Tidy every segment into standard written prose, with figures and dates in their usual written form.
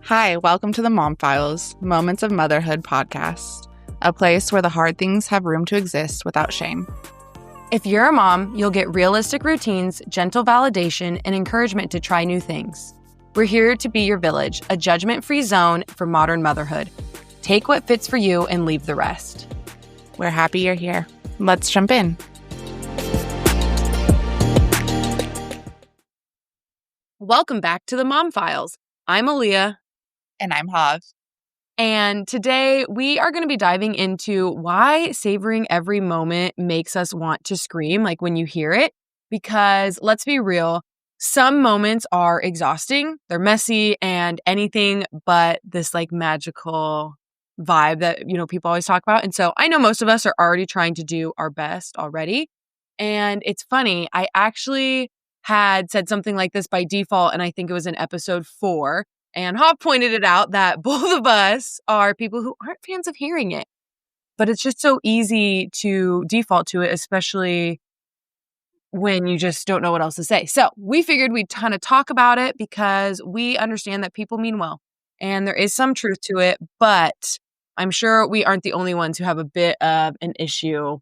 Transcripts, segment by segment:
Hi, welcome to the Mom Files, Moments of Motherhood podcast, a place where the hard things have room to exist without shame. If you're a mom, you'll get realistic routines, gentle validation, and encouragement to try new things. We're here to be your village, a judgment-free zone for modern motherhood. Take what fits for you and leave the rest. We're happy you're here. Let's jump in. Welcome back to the Mom Files. I'm Aleea. And I'm Hav. And today we are going to be diving into why savoring every moment makes us want to scream, like when you hear it. Because let's be real, some moments are exhausting, they're messy, and anything but this like magical vibe that, people always talk about. And so I know most of us are already trying to do our best already. And it's funny, I actually had said something like this by default, and I think it was in episode 4. And Hav pointed it out that both of us are people who aren't fans of hearing it. But it's just so easy to default to it, especially when you just don't know what else to say. So we figured we'd kind of talk about it because we understand that people mean well. And there is some truth to it, but I'm sure we aren't the only ones who have a bit of an issue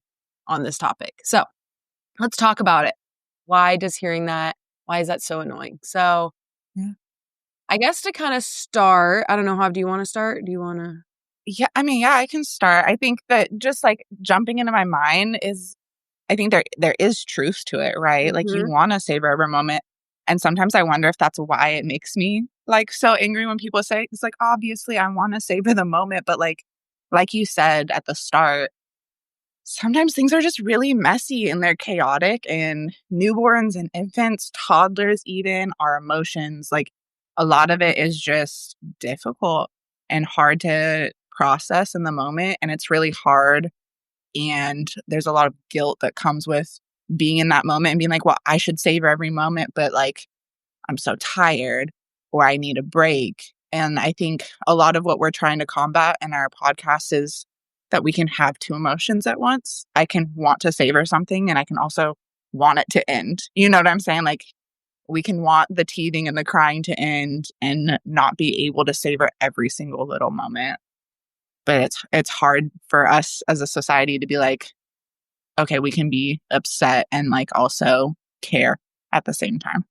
on this topic. So let's talk about it. Why is that so annoying? So I guess to kind of start, I don't know, Hav, do you want to start? Do you want to? Yeah, I can start. I think that just like jumping into my mind is, I think there is truth to it, right? Mm-hmm. Like you want to savor every moment. And sometimes I wonder if that's why it makes me like so angry when people say, it's like, obviously I want to savor the moment. But like you said at the start, sometimes things are just really messy and they're chaotic, and newborns and infants, toddlers, even our emotions, like a lot of it is just difficult and hard to process in the moment. And it's really hard. And there's a lot of guilt that comes with being in that moment and being like, well, I should savor every moment, but like, I'm so tired or I need a break. And I think a lot of what we're trying to combat in our podcast is that we can have two emotions at once. I can want to savor something and I can also want it to end. You know what I'm saying? Like, we can want the teething and the crying to end and not be able to savor every single little moment. But it's hard for us as a society to be like, okay, we can be upset and like also care at the same time.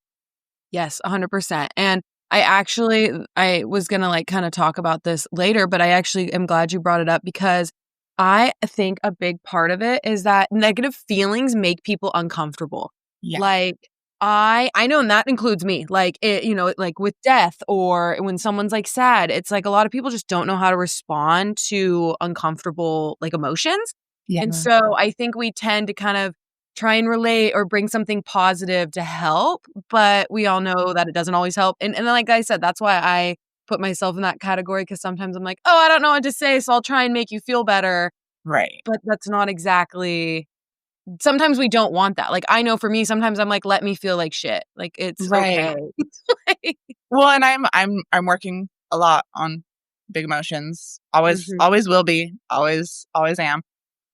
Yes, 100%. And I was going to like kind of talk about this later, but I actually am glad you brought it up because I think a big part of it is that negative feelings make people uncomfortable. Yeah. Like I know, and that includes me, like it, like with death or when someone's like sad, it's like a lot of people just don't know how to respond to uncomfortable like emotions. Yeah. And so I think we tend to kind of try and relate or bring something positive to help, but we all know that it doesn't always help. And then, like I said, that's why I put myself in that category, because sometimes I'm like, oh, I don't know what to say, so I'll try and make you feel better. Right. But that's not exactly. Sometimes we don't want that. Like, I know for me, sometimes I'm like, let me feel like shit. Like, it's right. Okay. Well, and I'm working a lot on big emotions. Always will be. Always am.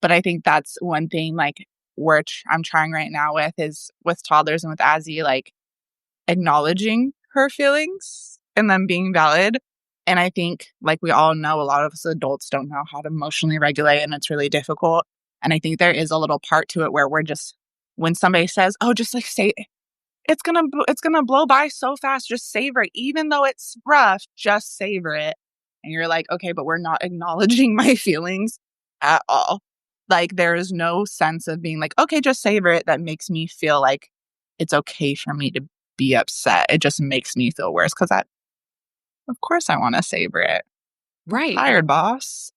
But I think that's one thing like I'm trying right now with toddlers and with Azzy, like acknowledging her feelings and them being valid. And I think, like we all know, a lot of us adults don't know how to emotionally regulate, and it's really difficult. And I think there is a little part to it where we're just, when somebody says, oh, just like say, it's gonna blow by so fast, just savor it. Even though it's rough, just savor it. And you're like, okay, but we're not acknowledging my feelings at all. Like there is no sense of being like, okay, just savor it. That makes me feel like it's okay for me to be upset. It just makes me feel worse because of course I want to savor it. Right. Tired, boss.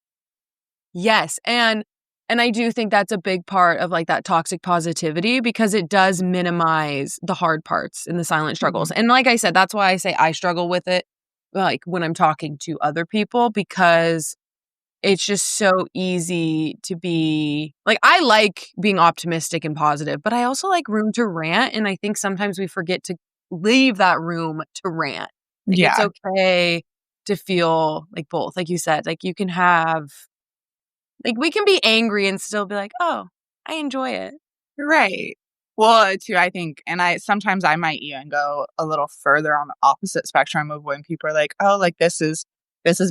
Yes. And I do think that's a big part of like that toxic positivity, because it does minimize the hard parts and the silent struggles. Mm-hmm. And like I said, that's why I say I struggle with it, like when I'm talking to other people, because it's just so easy to be like, I like being optimistic and positive, but I also like room to rant. And I think sometimes we forget to leave that room to rant. Like, yeah. It's okay to feel like both. Like you said, like you can have, like we can be angry and still be like, oh, I enjoy it. Right. Well, too, I think, and I sometimes I might even go a little further on the opposite spectrum of when people are like, "Oh, like this is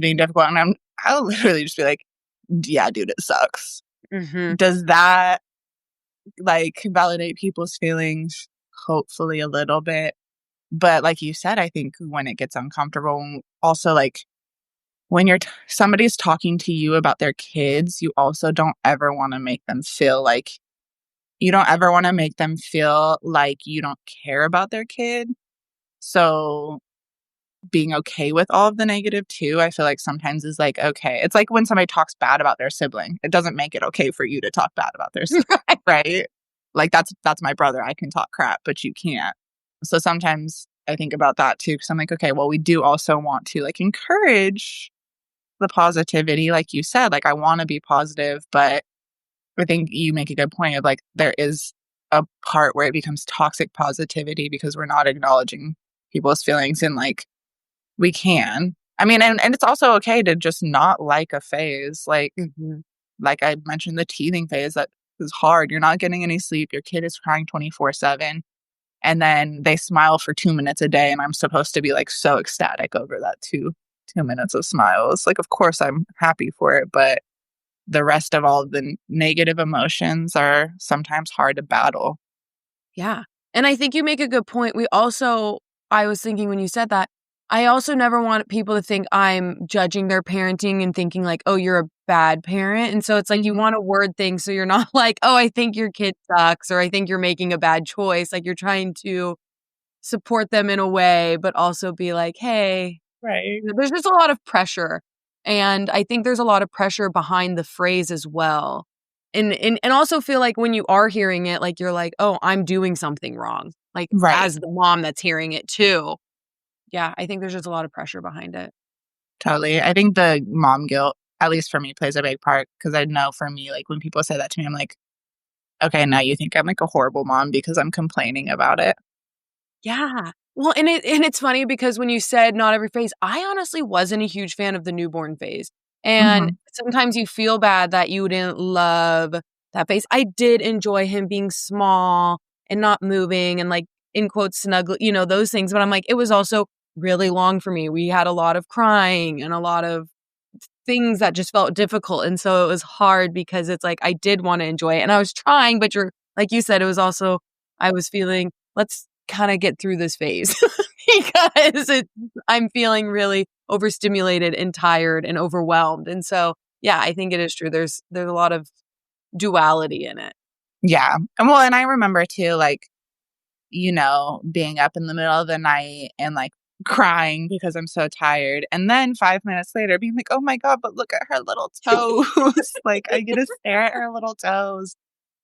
being difficult," and I'll literally just be like, "Yeah, dude, it sucks." Mhm. Does that like validate people's feelings? Hopefully a little bit, but like you said, I think when it gets uncomfortable, also like when somebody's talking to you about their kids, you also don't ever want to make them feel like you don't ever want to make them feel like you don't care about their kid. So being okay with all of the negative too, I feel like sometimes is like, okay. It's like when somebody talks bad about their sibling. It doesn't make it okay for you to talk bad about their sibling, right? Like that's my brother. I can talk crap, but you can't. So sometimes I think about that too, because I'm like, okay, well, we do also want to like encourage the positivity, like you said. Like I want to be positive, but I think you make a good point of like there is a part where it becomes toxic positivity because we're not acknowledging people's feelings and like we can. I mean, and it's also okay to just not like a phase. Mhm. Like I mentioned, the teething phase that is hard. You're not getting any sleep. Your kid is crying 24/7. And then they smile for 2 minutes a day. And I'm supposed to be like so ecstatic over that 2 minutes of smiles. Like, of course I'm happy for it, but the rest of all of the negative emotions are sometimes hard to battle. Yeah. And I think you make a good point. I was thinking when you said that, I also never want people to think I'm judging their parenting and thinking like, oh, you're a bad parent. And so it's like you Mhm. want to word things so you're not like, oh, I think your kid sucks or I think you're making a bad choice. Like you're trying to support them in a way, but also be like, hey, Right. there's just a lot of pressure. And I think there's a lot of pressure behind the phrase as well. And also feel like when you are hearing it, like you're like, oh, I'm doing something wrong. Like Right. as the mom that's hearing it too. Yeah, I think there's just a lot of pressure behind it. Totally. I think the mom guilt, at least for me, plays a big part because I know for me, like when people say that to me, I'm like, okay, now you think I'm like a horrible mom because I'm complaining about it. Yeah. Well, and it's funny because when you said not every phase, I honestly wasn't a huge fan of the newborn phase. And Hmm. sometimes you feel bad that you didn't love that phase. I did enjoy him being small and not moving and like in quotes snuggle, those things. But I'm like, it was also really long for me. We had a lot of crying and a lot of things that just felt difficult. And so it was hard because it's like I did want to enjoy it and I was trying, but you're like you said, it was also I was feeling, let's kind of get through this phase because I'm feeling really overstimulated and tired and overwhelmed. And so yeah, I think it is true. There's a lot of duality in it. Yeah. And well, and I remember too, like, being up in the middle of the night and like crying because I'm so tired. And then 5 minutes later being like, oh my God, but look at her little toes. Like I get to stare at her little toes.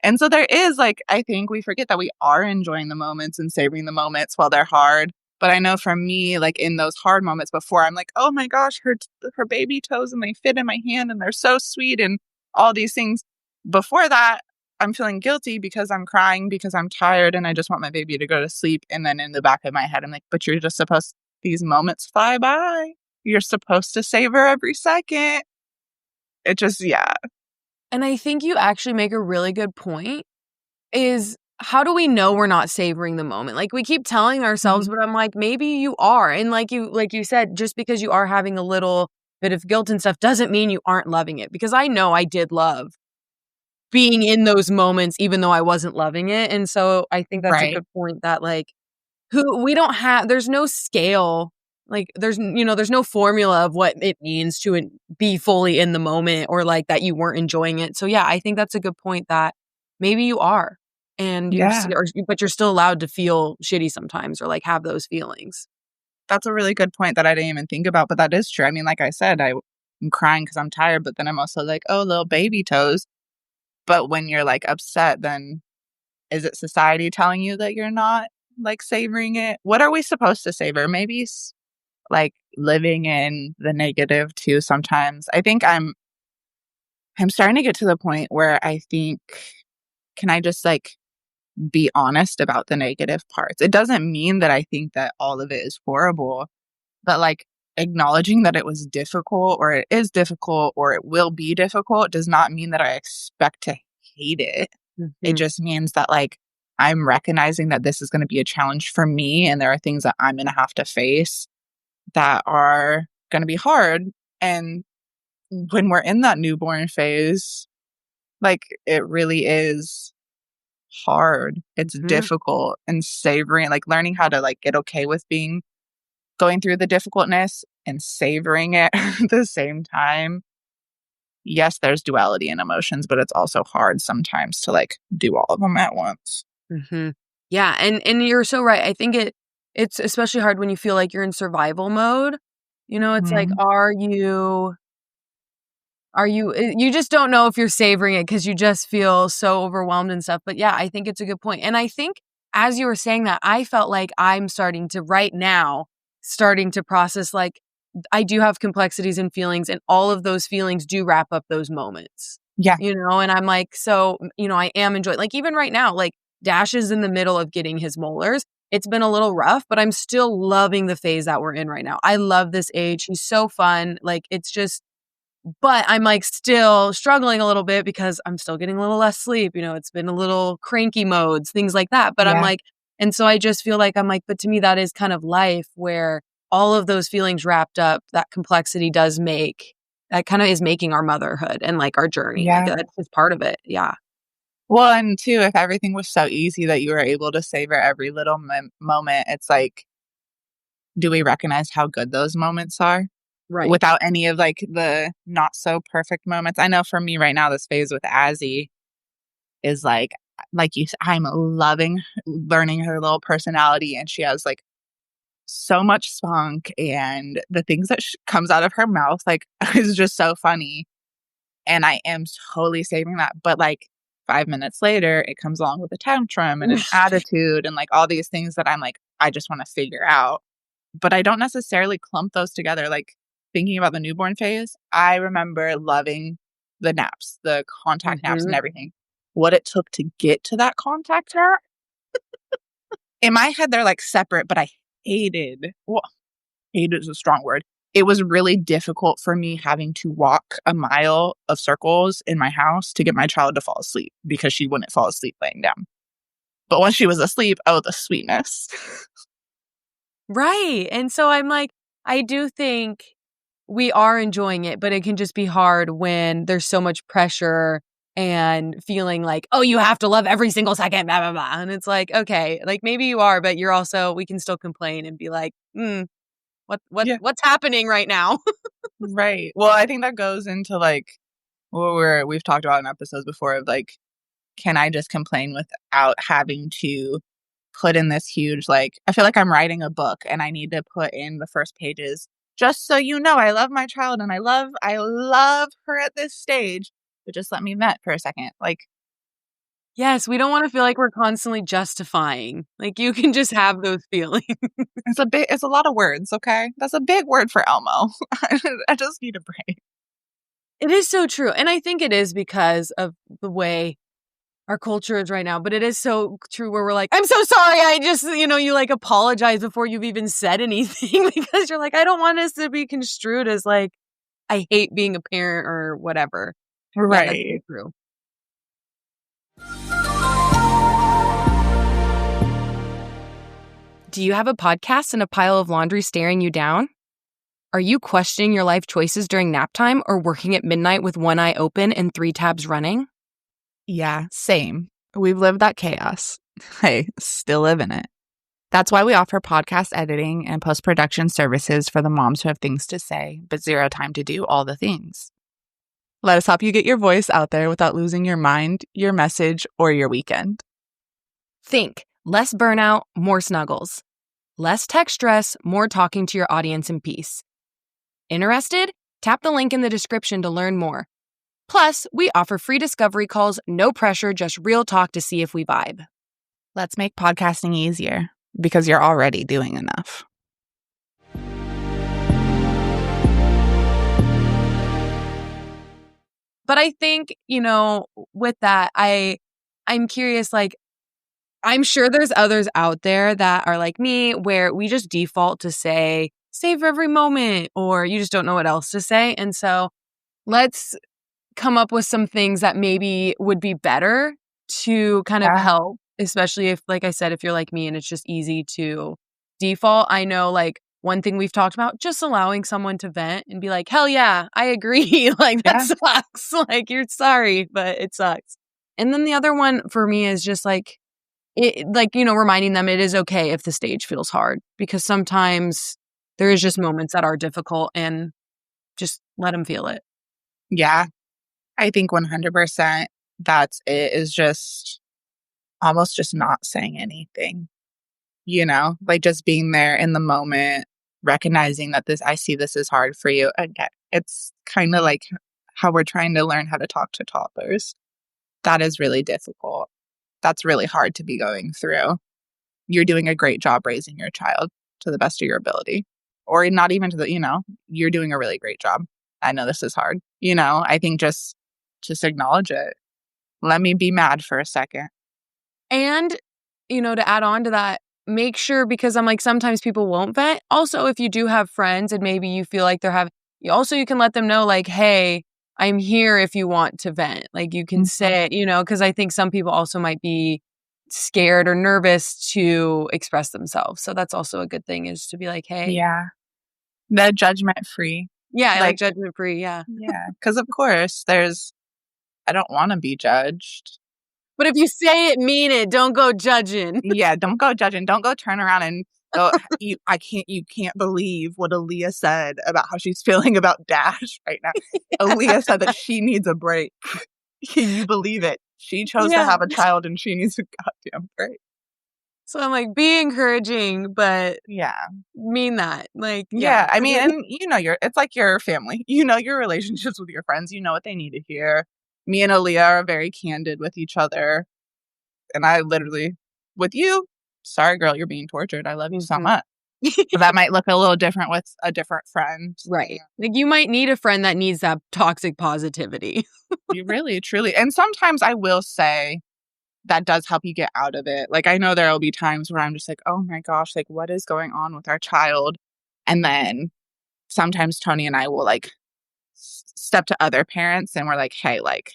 And so there is like, I think we forget that we are enjoying the moments and savoring the moments while they're hard. But I know for me, like in those hard moments before, I'm like, oh my gosh, her baby toes and they fit in my hand and they're so sweet and all these things. Before that, I'm feeling guilty because I'm crying because I'm tired and I just want my baby to go to sleep. And then in the back of my head, I'm like, but you're just supposed, these moments fly by. You're supposed to savor every second. It just, yeah. And I think you actually make a really good point is how do we know we're not savoring the moment? Like we keep telling ourselves, Mhm. but I'm like, maybe you are. And like you said, just because you are having a little bit of guilt and stuff doesn't mean you aren't loving it. Because I know I did love being in those moments, even though I wasn't loving it. And so I think that's a Right. good point that like who we don't have there's no scale. Like there's no formula of what it means to be fully in the moment or like that you weren't enjoying it. So yeah, I think that's a good point that maybe you are and Yeah. but you're still allowed to feel shitty sometimes or like have those feelings. That's a really good point that I didn't even think about, but that is true. I mean, like I said, I'm crying because I'm tired, but then I'm also like, oh, little baby toes. But when you're like upset, then is it society telling you that you're not like savoring it? What are we supposed to savor? Maybe like living in the negative too sometimes. I think I'm starting to get to the point where I think, can I just like be honest about the negative parts? It doesn't mean that I think that all of it is horrible, but like acknowledging that it was difficult or it is difficult or it will be difficult does not mean that I expect to hate it. It Mhm. just means that like I'm recognizing that this is going to be a challenge for me, and there are things that I'm going to have to face that are going to be hard. And when we're in that newborn phase, like, it really is hard. It's Mhm. difficult, and savoring, like, learning how to, like, get okay with going through the difficultness and savoring it at the same time. Yes, there's duality in emotions, but it's also hard sometimes to, like, do all of them at once. Mhm. Yeah, and you're so right. I think it's especially hard when you feel like you're in survival mode. It's like, Mhm. you just don't know if you're savoring it because you just feel so overwhelmed and stuff. But yeah, I think it's a good point. And I think as you were saying that, I felt like I'm starting to right now starting to process, like, I do have complexities and feelings, and all of those feelings do wrap up those moments. Yeah, And I'm like, so, I am enjoying, like, even right now, like, Dash is in the middle of getting his molars. It's been a little rough, but I'm still loving the phase that we're in right now. I love this age. He's so fun. Like, it's just, but I'm, like, still struggling a little bit because I'm still getting a little less sleep. It's been a little cranky modes, things like that. But I'm yeah, like, and so I just feel like I'm like, but to me, that is kind of life, where all of those feelings wrapped up, that complexity that kind of is making our motherhood and, like, our journey. Like, yeah. that's just part of it. Yeah. Well, and too, if everything was so easy that you were able to savor every little moment, it's like, do we recognize how good those moments are Right. without any of, like, the not so perfect moments? I know for me right now, this phase with Azzy is like you said, I'm loving learning her little personality, and she has, like, so much spunk, and the things that comes out of her mouth, like, is just so funny. And I am totally saving that, but, like, 5 minutes later, it comes along with a tantrum and an attitude and, like, all these things that I'm like, I just wanna figure out, but I don't necessarily clump those together, like, thinking about the newborn phase, I remember loving the naps, the contact naps and Mhm. everything. What it took to get to that contact nap, in my head, they're, like, separate, but I hated well, hated is a strong word. It was really difficult for me having to walk a mile of circles in my house to get my child to fall asleep because she wouldn't fall asleep laying down. But once she was asleep, oh, the sweetness. Right. And so I'm like, I do think we are enjoying it, but it can just be hard when there's so much pressure and feeling like, oh, you have to love every single second, blah, blah, blah. And it's like, okay, like, maybe you are, but you're also, we can still complain and be like, Yeah, what's happening right now? right. Well, I think that goes into, like, what we've talked about in episodes before of, like, can I just complain without having to put in this huge, like, I feel like I'm writing a book and I need to put in the first pages, "Just so you know, I love my child and I love her at this stage, but just let me vent for a second." Like, Yes, we don't want to feel like we're constantly justifying. Like, you can just have those feelings. it's a lot of words, okay? That's a big word for Elmo. I just need a break. It is so true. And I think it is because of the way our culture is right now, but it is so true where we're like, I'm so sorry. I just, you, like, apologize before you've even said anything because you're like, I don't want us to be construed as, like, I hate being a parent or whatever. Yeah, that's so Right. true. Do you have a podcast and a pile of laundry staring you down? Are you questioning your life choices during nap time or working at midnight with one eye open and three tabs running? Yeah, same. We've lived that chaos. Hey, still living it. That's why we offer podcast editing and post production services for the moms who have things to say, but zero time to do all the things. Let us help you get your voice out there without losing your mind, your message, or your weekend. Think less burnout, more snuggles. Less tech stress, more talking to your audience in peace. Interested? Tap the link in the description to learn more. Plus, we offer free discovery calls, no pressure, just real talk to see if we vibe. Let's make podcasting easier because you're already doing enough. But I think, with that, I'm curious, like, I'm sure there's others out there that are like me where we just default to say, savor every moment, or you just don't know what else to say. And so let's come up with some things that maybe would be better to kind of Yeah. help especially if, like I said, if you're like me and it's just easy to default. I know, like, one thing we've talked about, just allowing someone to vent and be like, hell yeah, I agree. Like, that Yeah. sucks. Like, you're sorry, but it sucks. And then the other one for me is just like, reminding them it is okay if the stage feels hard, because sometimes there is just moments that are difficult, and just let them feel it. Yeah. I think 100% that's it, is just almost just not saying anything, like just being there in the moment, recognizing that I see this is hard for you. Again, it's kind of like how we're trying to learn how to talk to toddlers. That is really difficult. That's really hard to be going through. You're doing a great job raising your child to the best of your ability, or not even you're doing a really great job. I know this is hard. I think just acknowledge it. Let me be mad for a second. And, to add on to that, make sure, because I'm like, sometimes people won't vent. Also, if you do have friends and maybe you feel like you can let them know, like, hey, I'm here if you want to vent. Like, you can Mhm. say, because I think some people also might be scared or nervous to express themselves. So that's also a good thing, is to be like, hey, Yeah. The judgment free. yeah, I like Like, judgment free. Yeah. yeah. Because of course, I don't want to be judged. But if you say it, mean it. Don't go judging. Yeah. Don't go judging. Don't go turn around and go, you can't believe what Aleea said about how she's feeling about Dash right now. Aleea said that she needs a break. Can you believe it? She chose to Yeah. have a child and she needs a goddamn break. So I'm like, be encouraging, but Yeah. mean that. Like, yeah. Yeah. I mean, and it's like your family. Your relationships with your friends. You know what they need to hear. Me and Aleea are very candid with each other. And I literally, with you, sorry, girl, you're being tortured. I love you so Mhm. much. But that might look a little different with a different friend. Right. Like, you might need a friend that needs that toxic positivity. You really, truly. And sometimes I will say that does help you get out of it. Like, I know there will be times where I'm just like, oh my gosh, like, what is going on with our child? And then sometimes Tony and I will like step to other parents and we're like, hey, like,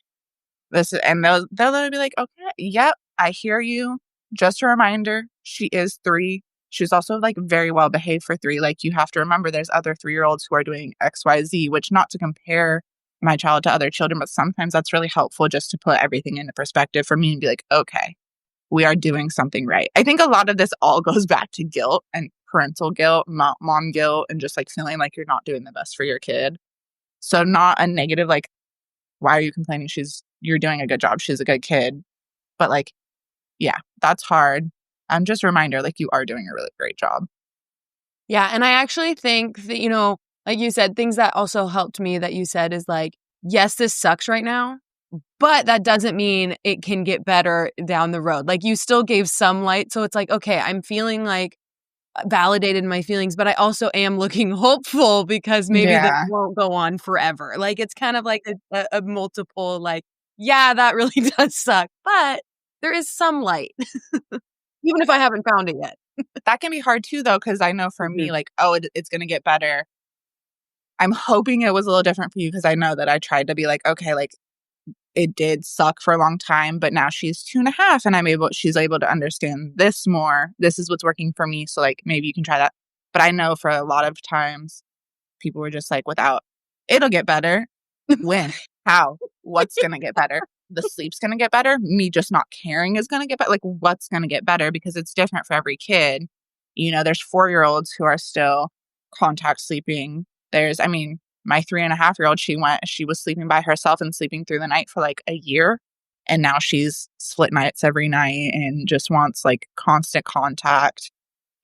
this, and they'll literally be like, okay, yep, I hear you. Just a reminder, she is 3. She's also like very well behaved for 3. Like, you have to remember there's other 3-year-olds who are doing XYZ, which, not to compare my child to other children, but sometimes that's really helpful just to put everything into perspective for me and be like, okay, we are doing something right. I think a lot of this all goes back to guilt and parental guilt, mom guilt, and just like feeling like you're not doing the best for your kid. So not a negative, like, why are you complaining? You're doing a good job. She's a good kid. But like, yeah, that's hard. I'm just a reminder, like, you are doing a really great job. Yeah. And I actually think that, like you said, things that also helped me that you said is like, yes, this sucks right now, but that doesn't mean it can get better down the road. Like, you still gave some light. So it's like, okay, I'm feeling like validated my feelings, but I also am looking hopeful, because maybe this Yeah. won't go on forever. Like, it's kind of like a multiple, like, yeah, that really does suck, but there is some light, even if I haven't found it yet. That can be hard too, though, because I know for me, Mhm. like, oh, it's going to get better. I'm hoping it was a little different for you because I know that I tried to be like, okay, like, it did suck for a long time, but now she's 2.5 and she's able to understand this more. This is what's working for me. So like, maybe you can try that. But I know for a lot of times people were just like, it'll get better. When? How? What's going to get better? The sleep's going to get better. Me just not caring is going to get better. Like, what's going to get better? Because it's different for every kid. There's 4-year-olds who are still contact sleeping. My 3.5-year-old, she was sleeping by herself and sleeping through the night for like a year. And now she's split nights every night and just wants like constant contact.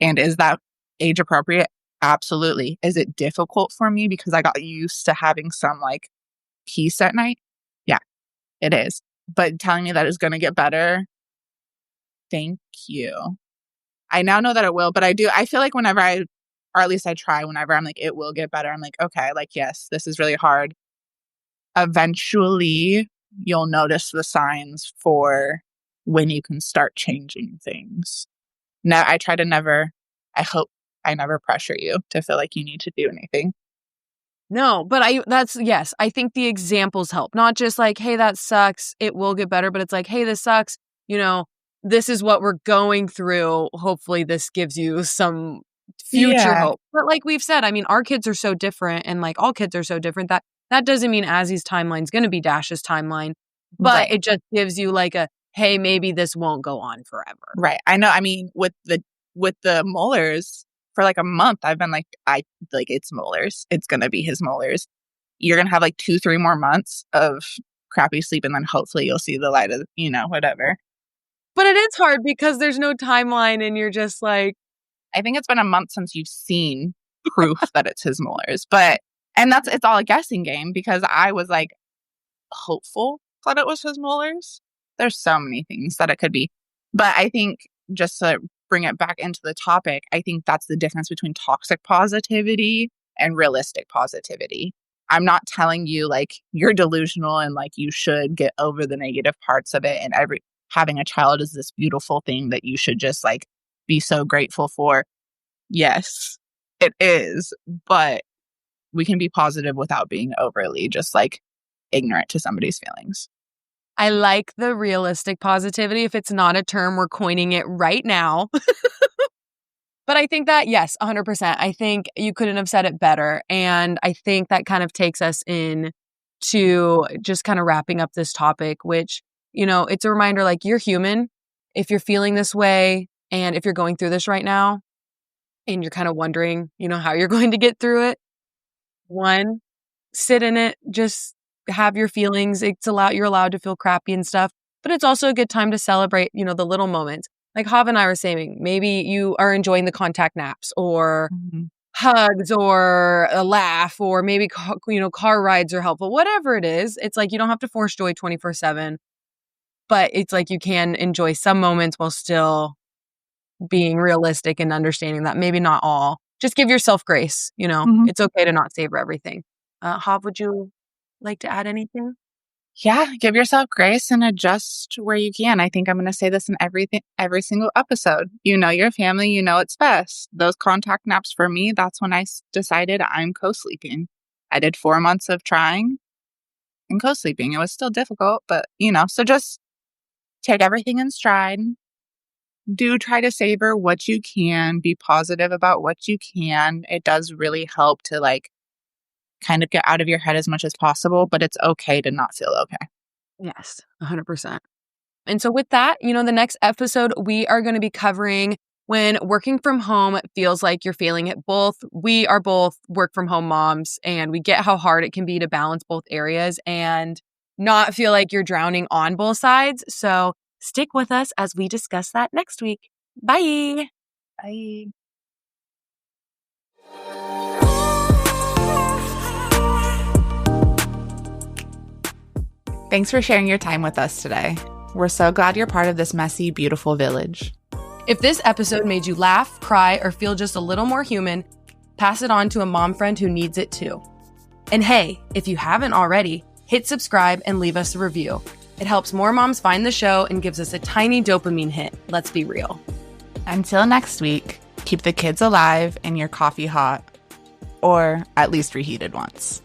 And is that age appropriate? Absolutely. Is it difficult for me because I got used to having some like peace at night? Yeah, it is. But telling me that it's going to get better, thank you. I now know that it will, but I feel like or at least I try whenever I'm like, it will get better. I'm like, okay, like, yes, this is really hard. Eventually, you'll notice the signs for when you can start changing things. Now, I hope I never pressure you to feel like you need to do anything. No, but yes, I think the examples help. Not just like, hey, that sucks, it will get better, but it's like, hey, this sucks, you know, this is what we're going through. Hopefully this gives you some future Yeah. hope. But like we've said, I mean, our kids are so different and like all kids are so different that doesn't mean Azzy's timeline is going to be Dash's timeline, but Right. it just gives you like a, hey, maybe this won't go on forever. Right. I know. I mean, with the molars, for like a month, I've been like, it's molars. It's going to be his molars. You're going to have like 2-3 more months of crappy sleep. And then hopefully you'll see the light of, whatever. But it is hard because there's no timeline and you're just like, I think it's been a month since you've seen proof that it's his molars. And it's all a guessing game because I was like hopeful that it was his molars. There's so many things that it could be. But I think just to bring it back into the topic, I think that's the difference between toxic positivity and realistic positivity. I'm not telling you like you're delusional and like you should get over the negative parts of it and having a child is this beautiful thing that you should just like be so grateful for. Yes, it is, but we can be positive without being overly just like ignorant to somebody's feelings. I like the realistic positivity. If it's not a term, we're coining it right now. But I think that, yes, 100%. I think you couldn't have said it better. And I think that kind of takes us in to just kind of wrapping up this topic, which, it's a reminder like you're human. If you're feeling this way and if you're going through this right now and you're kind of wondering, how you're going to get through it, one, sit in it, just have your feelings. You're allowed to feel crappy and stuff, but it's also a good time to celebrate, the little moments. Like Hav and I were saying, maybe you are enjoying the contact naps or hugs or a laugh or maybe, car rides are helpful. Whatever it is, it's like you don't have to force joy 24/7, but it's like you can enjoy some moments while still being realistic and understanding that maybe not all. Just give yourself grace, It's okay to not savor everything. Hav, would you like to add anything? Yeah, give yourself grace and adjust where you can. I think I'm going to say this in every single episode. You know your family, you know it's best. Those contact naps for me, that's when I decided I'm co-sleeping. I did 4 months of trying and co-sleeping. It was still difficult, but so just take everything in stride. Do try to savor what you can. Be positive about what you can. It does really help to like kind of get out of your head as much as possible, but it's okay to not feel okay. Yes, 100%. And so with that, the next episode, we are going to be covering when working from home feels like you're feeling it both. We are both work from home moms and we get how hard it can be to balance both areas and not feel like you're drowning on both sides. So stick with us as we discuss that next week. Bye. Bye. Thanks for sharing your time with us today. We're so glad you're part of this messy, beautiful village. If this episode made you laugh, cry, or feel just a little more human, pass it on to a mom friend who needs it too. And hey, if you haven't already, hit subscribe and leave us a review. It helps more moms find the show and gives us a tiny dopamine hit. Let's be real. Until next week, keep the kids alive and your coffee hot, or at least reheated once.